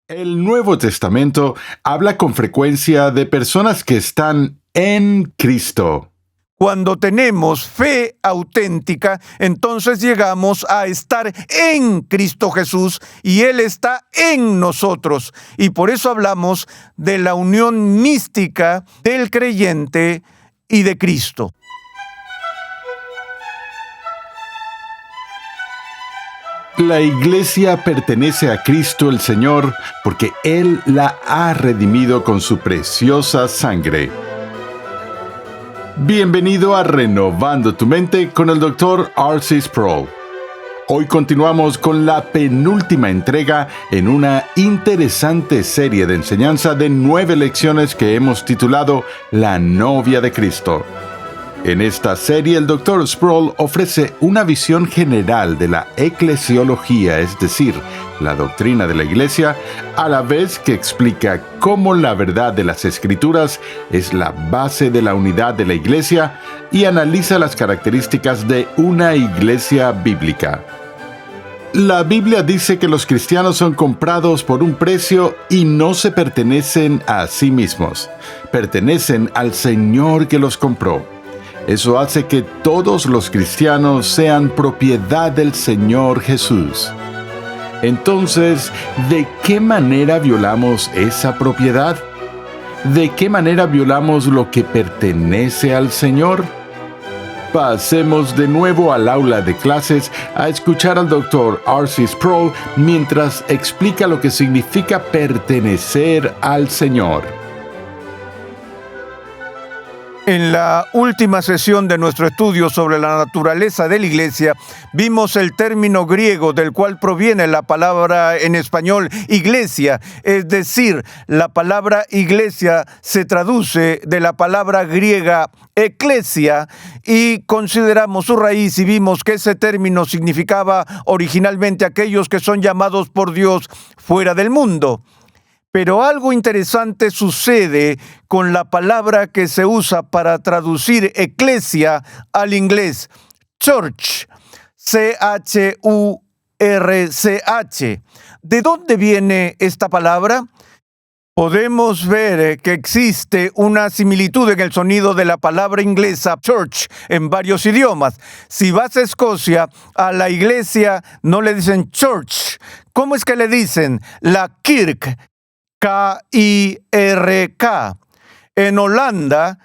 El Nuevo Testamento habla con frecuencia de personas que están en Cristo. Cuando tenemos fe auténtica, entonces llegamos a estar en Cristo Jesús y Él está en nosotros. Y por eso hablamos de la unión mística del creyente y de Cristo. La iglesia pertenece a Cristo el Señor porque Él la ha redimido con su preciosa sangre. Bienvenido a Renovando tu Mente con el Dr. R.C. Sproul. Hoy continuamos con la penúltima entrega en una interesante serie de enseñanza de 9 lecciones que hemos titulado La novia de Cristo. En esta serie, el Dr. Sproul ofrece una visión general de la eclesiología, es decir, la doctrina de la Iglesia, a la vez que explica cómo la verdad de las Escrituras es la base de la unidad de la Iglesia y analiza las características de una Iglesia bíblica. La Biblia dice que los cristianos son comprados por un precio y no se pertenecen a sí mismos. Pertenecen al Señor que los compró. Eso hace que todos los cristianos sean propiedad del Señor Jesús. Entonces, ¿de qué manera violamos esa propiedad? ¿De qué manera violamos lo que pertenece al Señor? Pasemos de nuevo al aula de clases a escuchar al Dr. R.C. Sproul mientras explica lo que significa pertenecer al Señor. En la última sesión de nuestro estudio sobre la naturaleza de la Iglesia, vimos el término griego del cual proviene la palabra en español iglesia, es decir, la palabra iglesia se traduce de la palabra griega eclesia y consideramos su raíz y vimos que ese término significaba originalmente aquellos que son llamados por Dios fuera del mundo. Pero algo interesante sucede con la palabra que se usa para traducir eclesia al inglés, church, C-H-U-R-C-H. ¿De dónde viene esta palabra? Podemos ver que existe una similitud en el sonido de la palabra inglesa church en varios idiomas. Si vas a Escocia, a la iglesia no le dicen church. ¿Cómo es que le dicen? La kirk. K-I-R-K. En Holanda,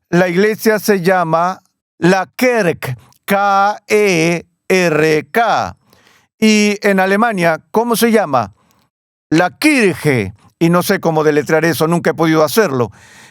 la iglesia se llama la Kerk, K-E-R-K. Y en Alemania, ¿cómo se llama? La Kirche. Y no sé cómo deletrear eso, nunca he podido hacerlo.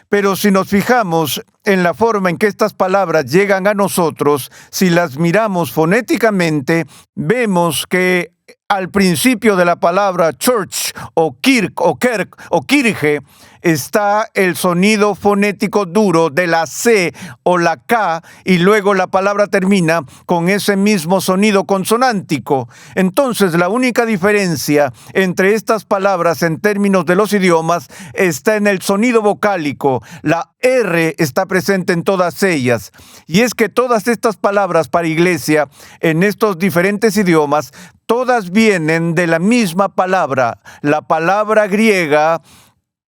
Pero si nos fijamos en la forma en que estas palabras llegan a nosotros, si las miramos fonéticamente, vemos que al principio de la palabra church o kirk o kerk o kirche está el sonido fonético duro de la C o la K y luego la palabra termina con ese mismo sonido consonántico. Entonces la única diferencia entre estas palabras en términos de los idiomas está en el sonido vocálico. La R está presente en todas ellas. Y es que todas estas palabras para iglesia en estos diferentes idiomas todas vienen de la misma palabra, la palabra griega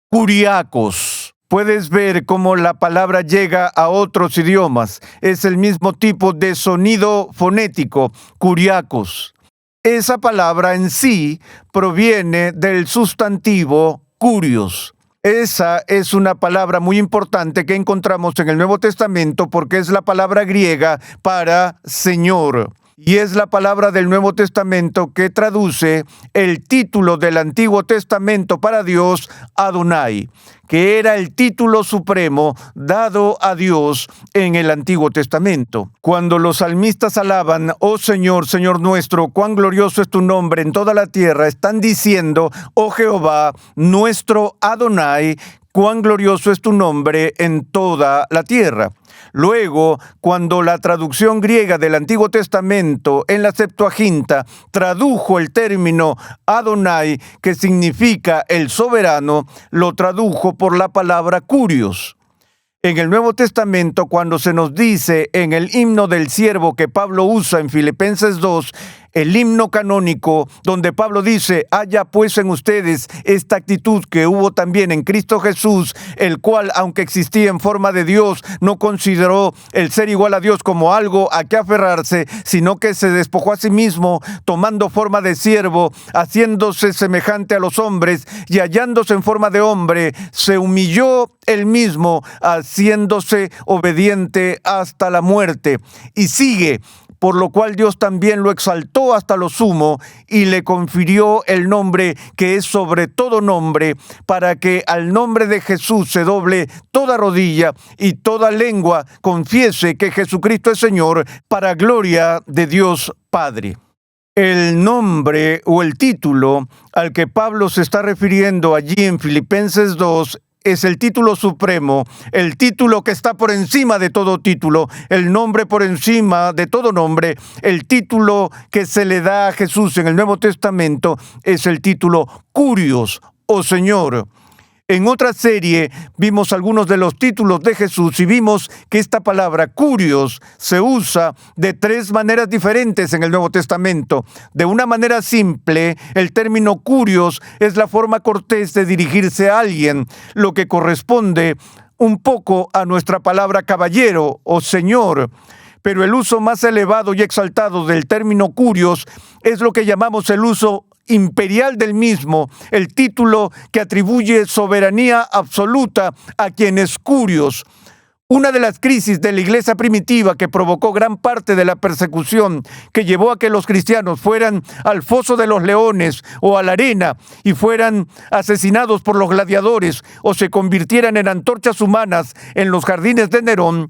kuriakos. Puedes ver cómo la palabra llega a otros idiomas. Es el mismo tipo de sonido fonético, kuriakos. Esa palabra en sí proviene del sustantivo kurios. Esa es una palabra muy importante que encontramos en el Nuevo Testamento porque es la palabra griega para Señor. Y es la palabra del Nuevo Testamento que traduce el título del Antiguo Testamento para Dios, Adonai, que era el título supremo dado a Dios en el Antiguo Testamento. Cuando los salmistas alaban, oh Señor, Señor nuestro, cuán glorioso es tu nombre en toda la tierra, están diciendo, oh Jehová, nuestro Adonai, cuán glorioso es tu nombre en toda la tierra. Luego, cuando la traducción griega del Antiguo Testamento en la Septuaginta tradujo el término Adonai, que significa el soberano, lo tradujo por la palabra kurios. En el Nuevo Testamento, cuando se nos dice en el himno del siervo que Pablo usa en Filipenses 2, el himno canónico, donde Pablo dice: haya pues en ustedes esta actitud que hubo también en Cristo Jesús, el cual, aunque existía en forma de Dios, no consideró el ser igual a Dios como algo a que aferrarse, sino que se despojó a sí mismo, tomando forma de siervo, haciéndose semejante a los hombres, y hallándose en forma de hombre, se humilló él mismo, haciéndose obediente hasta la muerte. Y sigue: por lo cual Dios también lo exaltó hasta lo sumo y le confirió el nombre que es sobre todo nombre, para que al nombre de Jesús se doble toda rodilla y toda lengua confiese que Jesucristo es Señor, para gloria de Dios Padre. El nombre o el título al que Pablo se está refiriendo allí en Filipenses 2 es el título supremo, el título que está por encima de todo título, el nombre por encima de todo nombre. El título que se le da a Jesús en el Nuevo Testamento es el título Curios o Señor. En otra serie vimos algunos de los títulos de Jesús y vimos que esta palabra curios se usa de tres maneras diferentes en el Nuevo Testamento. De una manera simple, el término curios es la forma cortés de dirigirse a alguien, lo que corresponde un poco a nuestra palabra caballero o señor. Pero el uso más elevado y exaltado del término curios es lo que llamamos el uso imperial del mismo, el título que atribuye soberanía absoluta a quienes curios. Una de las crisis de la iglesia primitiva que provocó gran parte de la persecución que llevó a que los cristianos fueran al foso de los leones o a la arena y fueran asesinados por los gladiadores o se convirtieran en antorchas humanas en los jardines de Nerón,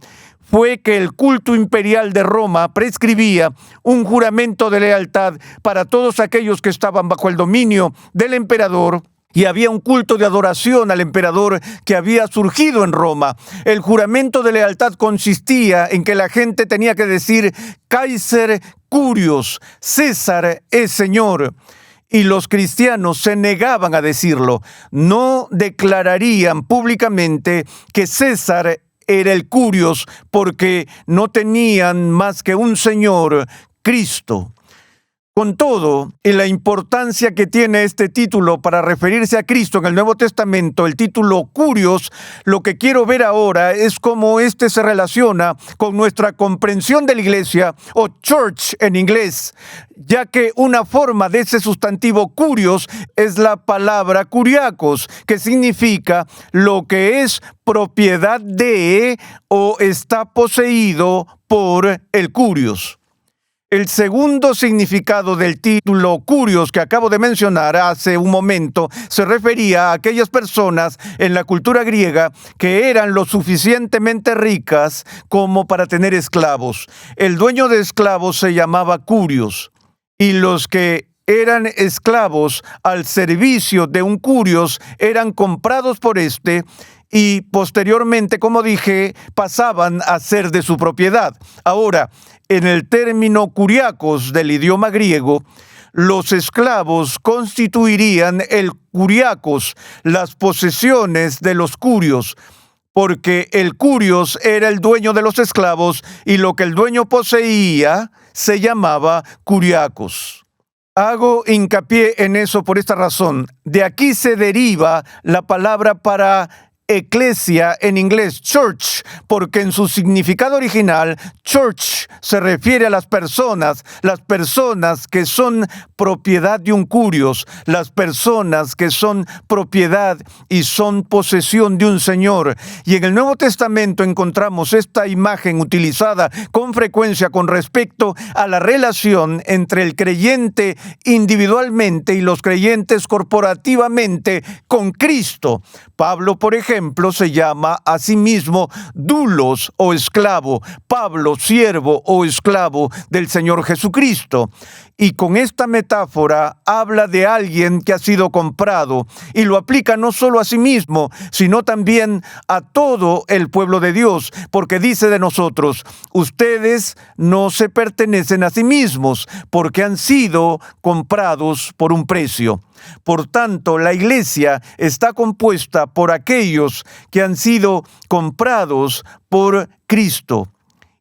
fue que el culto imperial de Roma prescribía un juramento de lealtad para todos aquellos que estaban bajo el dominio del emperador, y había un culto de adoración al emperador que había surgido en Roma. El juramento de lealtad consistía en que la gente tenía que decir: Kaiser Curios, César es Señor. Y los cristianos se negaban a decirlo. No declararían públicamente que César era el Curios, porque no tenían más que un Señor, Cristo. Con todo, y la importancia que tiene este título para referirse a Cristo en el Nuevo Testamento, el título Curios, lo que quiero ver ahora es cómo este se relaciona con nuestra comprensión de la iglesia, o church en inglés, ya que una forma de ese sustantivo curios es la palabra kuriakos, que significa lo que es propiedad de o está poseído por el curios. El segundo significado del título curios que acabo de mencionar hace un momento se refería a aquellas personas en la cultura griega que eran lo suficientemente ricas como para tener esclavos. El dueño de esclavos se llamaba curios, y los que eran esclavos al servicio de un curios eran comprados por este y posteriormente, como dije, pasaban a ser de su propiedad. Ahora, en el término kuriakos del idioma griego, los esclavos constituirían el kuriakos, las posesiones de los curios, porque el curios era el dueño de los esclavos y lo que el dueño poseía se llamaba kuriakos. Hago hincapié en eso por esta razón. De aquí se deriva la palabra para eclesia en inglés, church, porque en su significado original, church se refiere a las personas que son propiedad de un curios, las personas que son propiedad y son posesión de un señor. Y en el Nuevo Testamento encontramos esta imagen utilizada con frecuencia con respecto a la relación entre el creyente individualmente y los creyentes corporativamente con Cristo. Pablo, por ejemplo, se llama a sí mismo doulos o esclavo, Pablo, siervo o esclavo del Señor Jesucristo. Y con esta metáfora habla de alguien que ha sido comprado y lo aplica no solo a sí mismo, sino también a todo el pueblo de Dios, porque dice de nosotros: ustedes no se pertenecen a sí mismos, porque han sido comprados por un precio. Por tanto, la iglesia está compuesta por aquellos que han sido comprados por Cristo.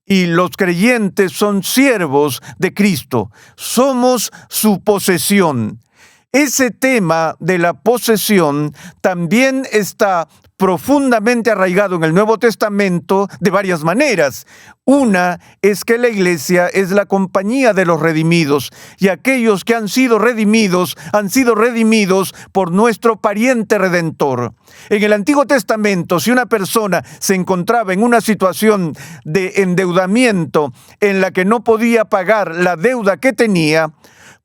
y los creyentes son siervos de Cristo. Somos su posesión. Ese tema de la posesión también está profundamente arraigado en el Nuevo Testamento de varias maneras. Una es que la iglesia es la compañía de los redimidos, y aquellos que han sido redimidos por nuestro pariente redentor. En el Antiguo Testamento, si una persona se encontraba en una situación de endeudamiento en la que no podía pagar la deuda que tenía,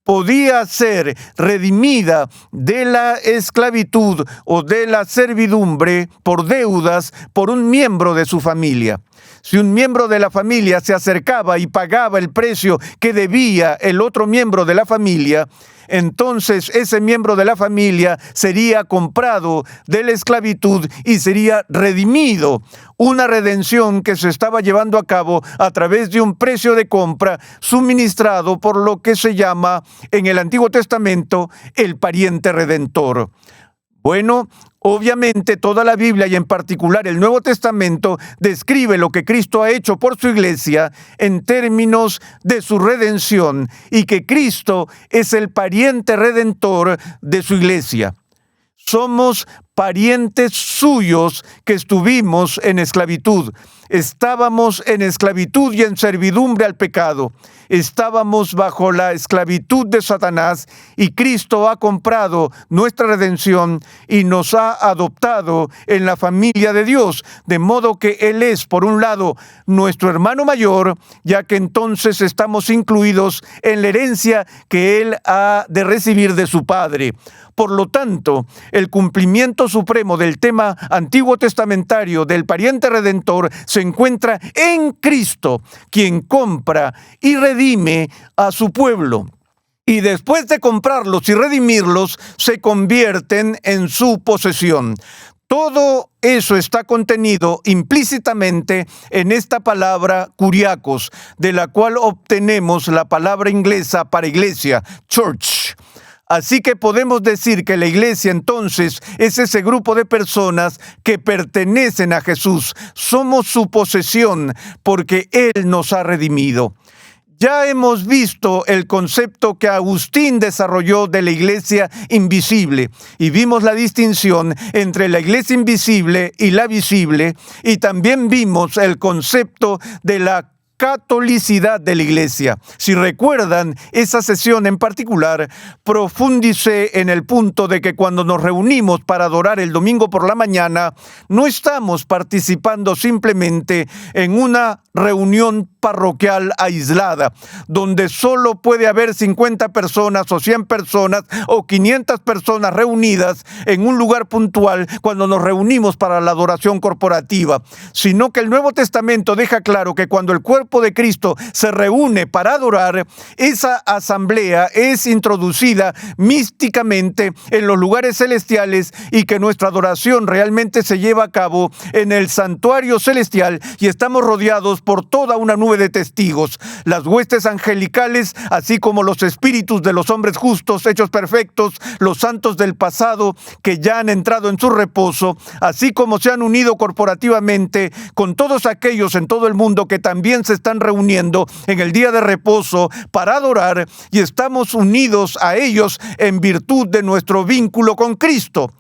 podía ser redimida de la esclavitud o de la servidumbre por deudas por un miembro de su familia. Si un miembro de la familia se acercaba y pagaba el precio que debía el otro miembro de la familia, entonces ese miembro de la familia sería comprado de la esclavitud y sería redimido. Una redención que se estaba llevando a cabo a través de un precio de compra suministrado por lo que se llama en el Antiguo Testamento el pariente redentor. Bueno, obviamente toda la Biblia y en particular el Nuevo Testamento describe lo que Cristo ha hecho por su iglesia en términos de su redención y que Cristo es el pariente redentor de su iglesia. Somos parientes suyos que estuvimos en esclavitud. Estábamos en esclavitud y en servidumbre al pecado. Estábamos bajo la esclavitud de Satanás y Cristo ha comprado nuestra redención y nos ha adoptado en la familia de Dios, de modo que Él es, por un lado, nuestro hermano mayor, ya que entonces estamos incluidos en la herencia que Él ha de recibir de su Padre. Por lo tanto, el cumplimiento supremo del tema antiguo testamentario del pariente redentor se encuentra en Cristo, quien compra y redime a su pueblo. Y después de comprarlos y redimirlos, se convierten en su posesión. Todo eso está contenido implícitamente en esta palabra kuriakos, de la cual obtenemos la palabra inglesa para iglesia, church. Así que podemos decir que la iglesia entonces es ese grupo de personas que pertenecen a Jesús. Somos su posesión porque Él nos ha redimido. Ya hemos visto el concepto que Agustín desarrolló de la iglesia invisible y vimos la distinción entre la iglesia invisible y la visible, y también vimos el concepto de la catolicidad de la iglesia. Si recuerdan esa sesión en particular, profundicé en el punto de que cuando nos reunimos para adorar el domingo por la mañana, no estamos participando simplemente en una reunión parroquial aislada, donde solo puede haber 50 personas o 100 personas o 500 personas reunidas en un lugar puntual cuando nos reunimos para la adoración corporativa, sino que el Nuevo Testamento deja claro que cuando el cuerpo de Cristo se reúne para adorar, esa asamblea es introducida místicamente en los lugares celestiales y que nuestra adoración realmente se lleva a cabo en el santuario celestial y estamos rodeados por toda una nube de testigos, las huestes angelicales, así como los espíritus de los hombres justos hechos perfectos, los santos del pasado que ya han entrado en su reposo, así como se han unido corporativamente con todos aquellos en todo el mundo que también se están reuniendo en el día de reposo para adorar, y estamos unidos a ellos en virtud de nuestro vínculo con Cristo.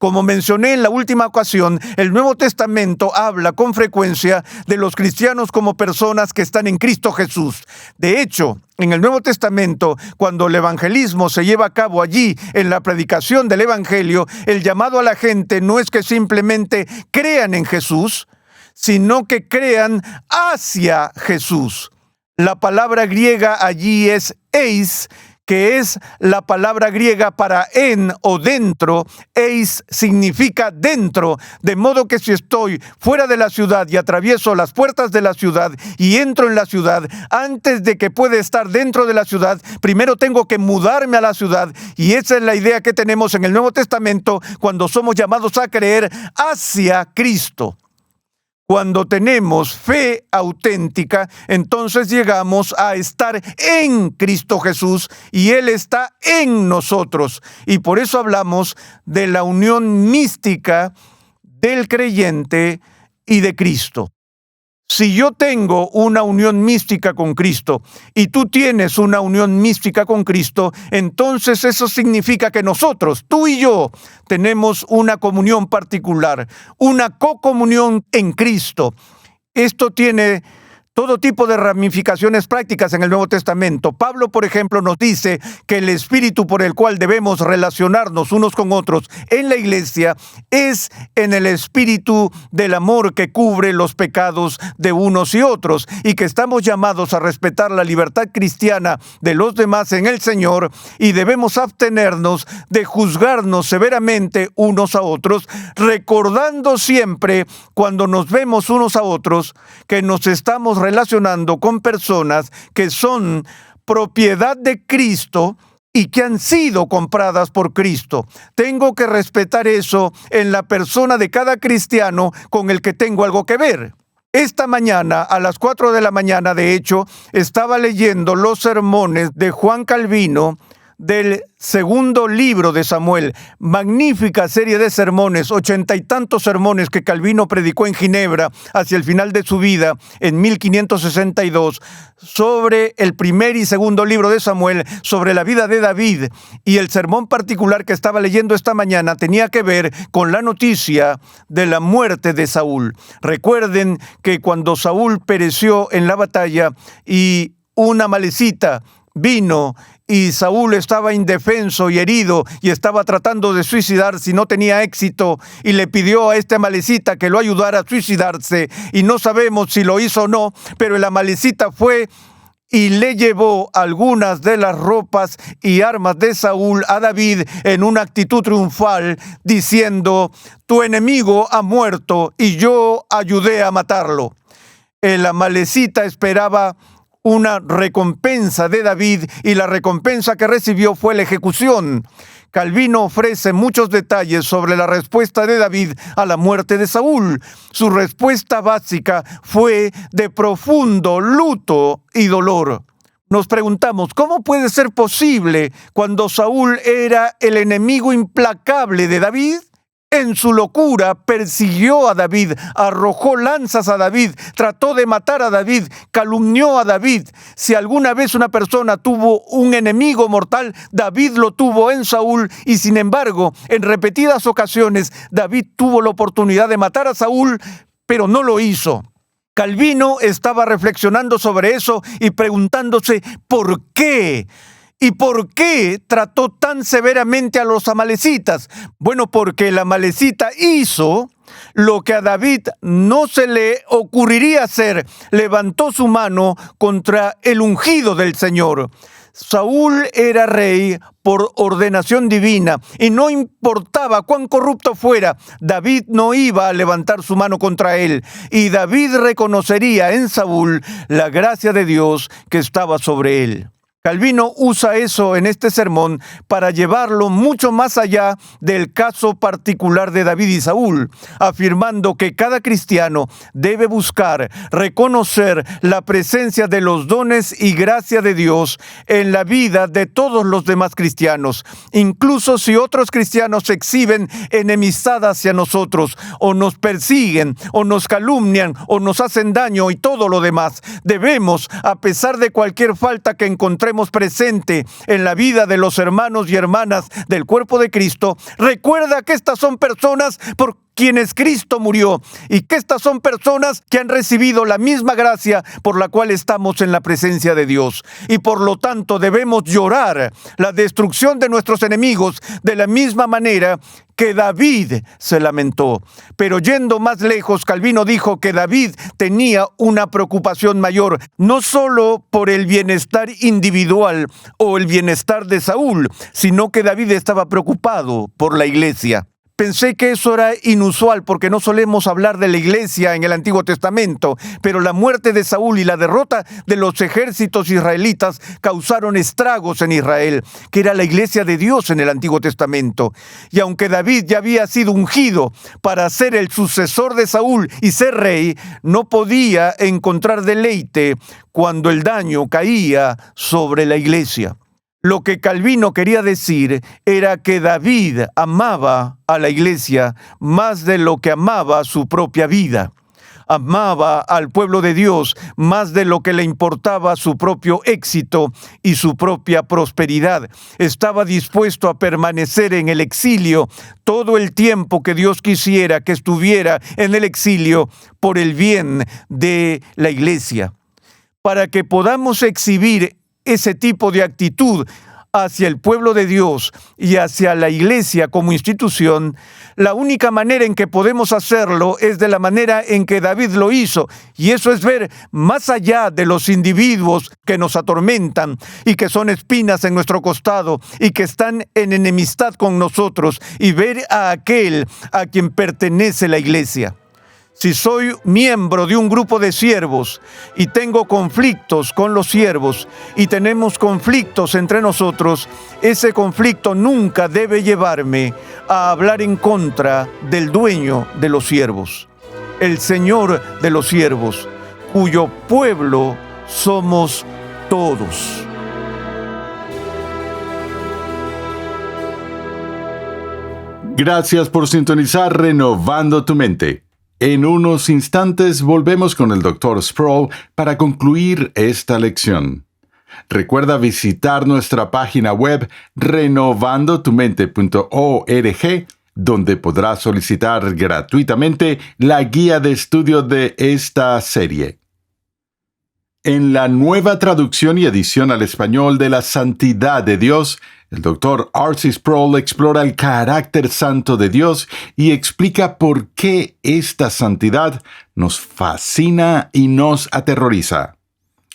Como mencioné en la última ocasión, el Nuevo Testamento habla con frecuencia de los cristianos como personas que están en Cristo Jesús. De hecho, en el Nuevo Testamento, cuando el evangelismo se lleva a cabo allí, en la predicación del evangelio, el llamado a la gente no es que simplemente crean en Jesús, sino que crean hacia Jesús. La palabra griega allí es eis, que es la palabra griega para en o dentro. Eis significa dentro, de modo que si estoy fuera de la ciudad y atravieso las puertas de la ciudad y entro en la ciudad, antes de que pueda estar dentro de la ciudad, primero tengo que mudarme a la ciudad, y esa es la idea que tenemos en el Nuevo Testamento cuando somos llamados a creer hacia Cristo. Cuando tenemos fe auténtica, entonces llegamos a estar en Cristo Jesús y Él está en nosotros. Y por eso hablamos de la unión mística del creyente y de Cristo. Si yo tengo una unión mística con Cristo y tú tienes una unión mística con Cristo, entonces eso significa que nosotros, tú y yo, tenemos una comunión particular, una cocomunión en Cristo. Esto tiene todo tipo de ramificaciones prácticas en el Nuevo Testamento. Pablo, por ejemplo, nos dice que el espíritu por el cual debemos relacionarnos unos con otros en la iglesia es en el espíritu del amor que cubre los pecados de unos y otros, y que estamos llamados a respetar la libertad cristiana de los demás en el Señor, y debemos abstenernos de juzgarnos severamente unos a otros, recordando siempre cuando nos vemos unos a otros que nos estamos relacionando con personas que son propiedad de Cristo y que han sido compradas por Cristo. Tengo que respetar eso en la persona de cada cristiano con el que tengo algo que ver. Esta mañana, a las 4 de la mañana, de hecho, estaba leyendo los sermones de Juan Calvino del segundo libro de Samuel. Magnífica serie de sermones, 80 y tantos sermones que Calvino predicó en Ginebra hacia el final de su vida en 1562 sobre el primer y segundo libro de Samuel, sobre la vida de David. Y el sermón particular que estaba leyendo esta mañana tenía que ver con la noticia de la muerte de Saúl. Recuerden que cuando Saúl pereció en la batalla y una amalecita vino y Saúl estaba indefenso y herido y estaba tratando de suicidarse y no tenía éxito, y le pidió a este amalecita que lo ayudara a suicidarse, y no sabemos si lo hizo o no, pero el amalecita fue y le llevó algunas de las ropas y armas de Saúl a David en una actitud triunfal, diciendo: tu enemigo ha muerto y yo ayudé a matarlo. El amalecita esperaba una recompensa de David, y la recompensa que recibió fue la ejecución. Calvino ofrece muchos detalles sobre la respuesta de David a la muerte de Saúl. Su respuesta básica fue de profundo luto y dolor. Nos preguntamos, ¿cómo puede ser posible cuando Saúl era el enemigo implacable de David? En su locura persiguió a David, arrojó lanzas a David, trató de matar a David, calumnió a David. Si alguna vez una persona tuvo un enemigo mortal, David lo tuvo en Saúl, y sin embargo, en repetidas ocasiones, David tuvo la oportunidad de matar a Saúl, pero no lo hizo. Calvino estaba reflexionando sobre eso y preguntándose ¿por qué? ¿Y por qué trató tan severamente a los amalecitas? Bueno, porque el amalecita hizo lo que a David no se le ocurriría hacer. Levantó su mano contra el ungido del Señor. Saúl era rey por ordenación divina, y no importaba cuán corrupto fuera, David no iba a levantar su mano contra él, y David reconocería en Saúl la gracia de Dios que estaba sobre él. Calvino usa eso en este sermón para llevarlo mucho más allá del caso particular de David y Saúl, afirmando que cada cristiano debe buscar reconocer la presencia de los dones y gracia de Dios en la vida de todos los demás cristianos, incluso si otros cristianos exhiben enemistad hacia nosotros, o nos persiguen, o nos calumnian, o nos hacen daño y todo lo demás. Debemos, a pesar de cualquier falta que encontremos presente en la vida de los hermanos y hermanas del cuerpo de Cristo, recuerda que estas son personas por quienes Cristo murió, y que estas son personas que han recibido la misma gracia por la cual estamos en la presencia de Dios, y por lo tanto debemos llorar la destrucción de nuestros enemigos de la misma manera que David se lamentó. Pero yendo más lejos, Calvino dijo que David tenía una preocupación mayor, no solo por el bienestar individual o el bienestar de Saúl, sino que David estaba preocupado por la iglesia. Pensé que eso era inusual porque no solemos hablar de la iglesia en el Antiguo Testamento, pero la muerte de Saúl y la derrota de los ejércitos israelitas causaron estragos en Israel, que era la iglesia de Dios en el Antiguo Testamento. Y aunque David ya había sido ungido para ser el sucesor de Saúl y ser rey, no podía encontrar deleite cuando el daño caía sobre la iglesia. Lo que Calvino quería decir era que David amaba a la iglesia más de lo que amaba su propia vida. amaba al pueblo de Dios más de lo que le importaba su propio éxito y su propia prosperidad. Estaba dispuesto a permanecer en el exilio todo el tiempo que Dios quisiera que estuviera en el exilio por el bien de la iglesia. Para que podamos exhibir ese tipo de actitud hacia el pueblo de Dios y hacia la iglesia como institución, la única manera en que podemos hacerlo es de la manera en que David lo hizo, y eso es ver más allá de los individuos que nos atormentan y que son espinas en nuestro costado y que están en enemistad con nosotros, y ver a aquel a quien pertenece la iglesia. Si soy miembro de un grupo de siervos y tengo conflictos con los siervos y tenemos conflictos entre nosotros, ese conflicto nunca debe llevarme a hablar en contra del dueño de los siervos, el Señor de los siervos, cuyo pueblo somos todos. Gracias por sintonizar Renovando tu Mente. En unos instantes volvemos con el Dr. Sproul para concluir esta lección. Recuerda visitar nuestra página web renovandotumente.org, donde podrás solicitar gratuitamente la guía de estudio de esta serie. En la nueva traducción y edición al español de La Santidad de Dios, el Dr. R.C. Sproul explora el carácter santo de Dios y explica por qué esta santidad nos fascina y nos aterroriza.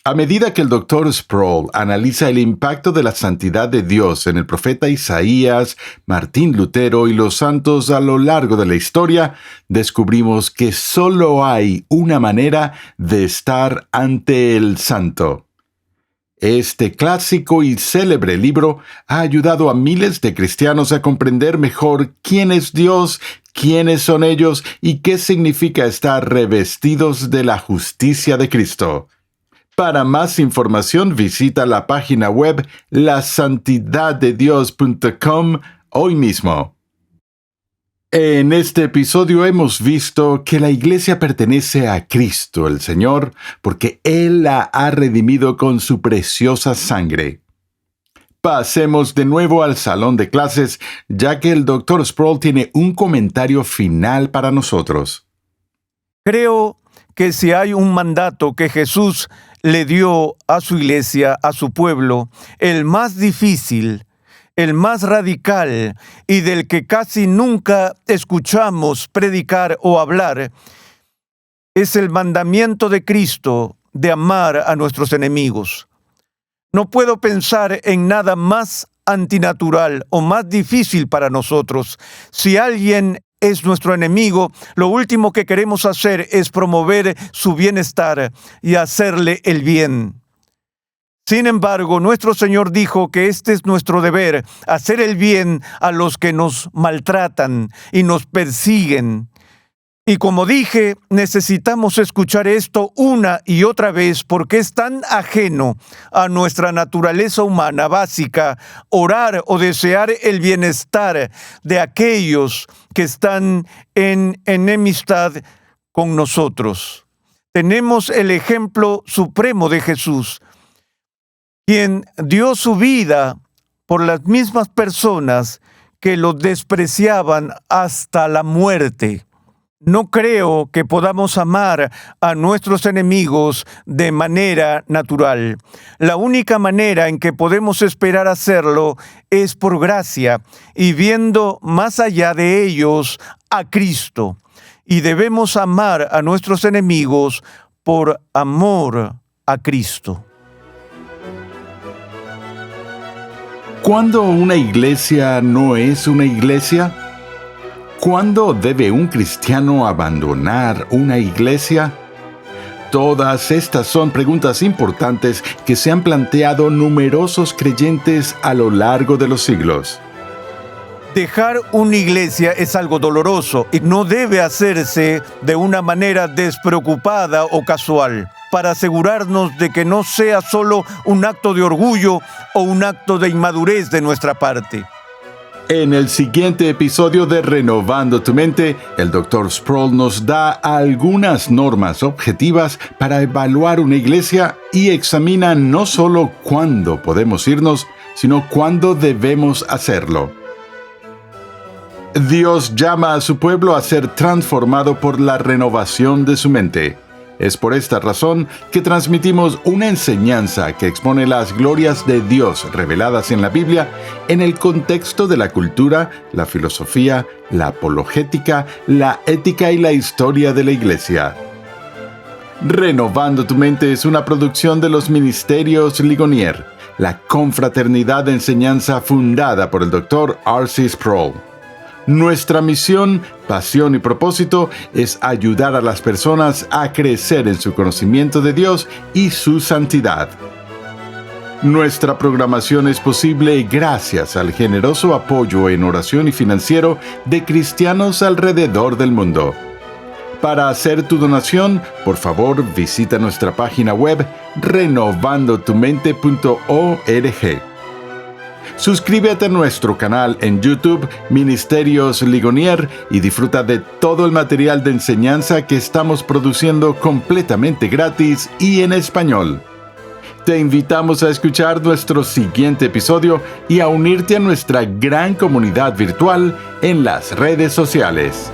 A medida que el Dr. Sproul analiza el impacto de la santidad de Dios en el profeta Isaías, Martín Lutero y los santos a lo largo de la historia, descubrimos que solo hay una manera de estar ante el santo. Este clásico y célebre libro ha ayudado a miles de cristianos a comprender mejor quién es Dios, quiénes son ellos y qué significa estar revestidos de la justicia de Cristo. Para más información visita la página web lasantidaddedios.com hoy mismo. En este episodio hemos visto que la iglesia pertenece a Cristo el Señor porque Él la ha redimido con su preciosa sangre. Pasemos de nuevo al salón de clases, ya que el Dr. Sproul tiene un comentario final para nosotros. Creo que si hay un mandato que Jesús le dio a su iglesia, a su pueblo, el más difícil, el más radical y del que casi nunca escuchamos predicar o hablar, es el mandamiento de Cristo de amar a nuestros enemigos. No puedo pensar en nada más antinatural o más difícil para nosotros. Si alguien es nuestro enemigo, lo último que queremos hacer es promover su bienestar y hacerle el bien. Sin embargo, nuestro Señor dijo que este es nuestro deber, hacer el bien a los que nos maltratan y nos persiguen. Y como dije, necesitamos escuchar esto una y otra vez porque es tan ajeno a nuestra naturaleza humana básica orar o desear el bienestar de aquellos que están en enemistad con nosotros. Tenemos el ejemplo supremo de Jesús, quien dio su vida por las mismas personas que lo despreciaban hasta la muerte. No creo que podamos amar a nuestros enemigos de manera natural. La única manera en que podemos esperar hacerlo es por gracia y viendo más allá de ellos a Cristo. Y debemos amar a nuestros enemigos por amor a Cristo. ¿Cuándo una iglesia no es una iglesia? ¿Cuándo debe un cristiano abandonar una iglesia? Todas estas son preguntas importantes que se han planteado numerosos creyentes a lo largo de los siglos. Dejar una iglesia es algo doloroso y no debe hacerse de una manera despreocupada o casual, para asegurarnos de que no sea solo un acto de orgullo o un acto de inmadurez de nuestra parte. En el siguiente episodio de Renovando tu Mente, el Dr. Sproul nos da algunas normas objetivas para evaluar una iglesia y examina no solo cuándo podemos irnos, sino cuándo debemos hacerlo. Dios llama a su pueblo a ser transformado por la renovación de su mente. Es por esta razón que transmitimos una enseñanza que expone las glorias de Dios reveladas en la Biblia en el contexto de la cultura, la filosofía, la apologética, la ética y la historia de la Iglesia. Renovando tu Mente es una producción de los Ministerios Ligonier, la confraternidad de enseñanza fundada por el Dr. R.C. Sproul. Nuestra misión, pasión y propósito es ayudar a las personas a crecer en su conocimiento de Dios y su santidad. Nuestra programación es posible gracias al generoso apoyo en oración y financiero de cristianos alrededor del mundo. Para hacer tu donación, por favor visita nuestra página web renovandotumente.org. Suscríbete a nuestro canal en YouTube, Ministerios Ligonier, y disfruta de todo el material de enseñanza que estamos produciendo completamente gratis y en español. Te invitamos a escuchar nuestro siguiente episodio y a unirte a nuestra gran comunidad virtual en las redes sociales.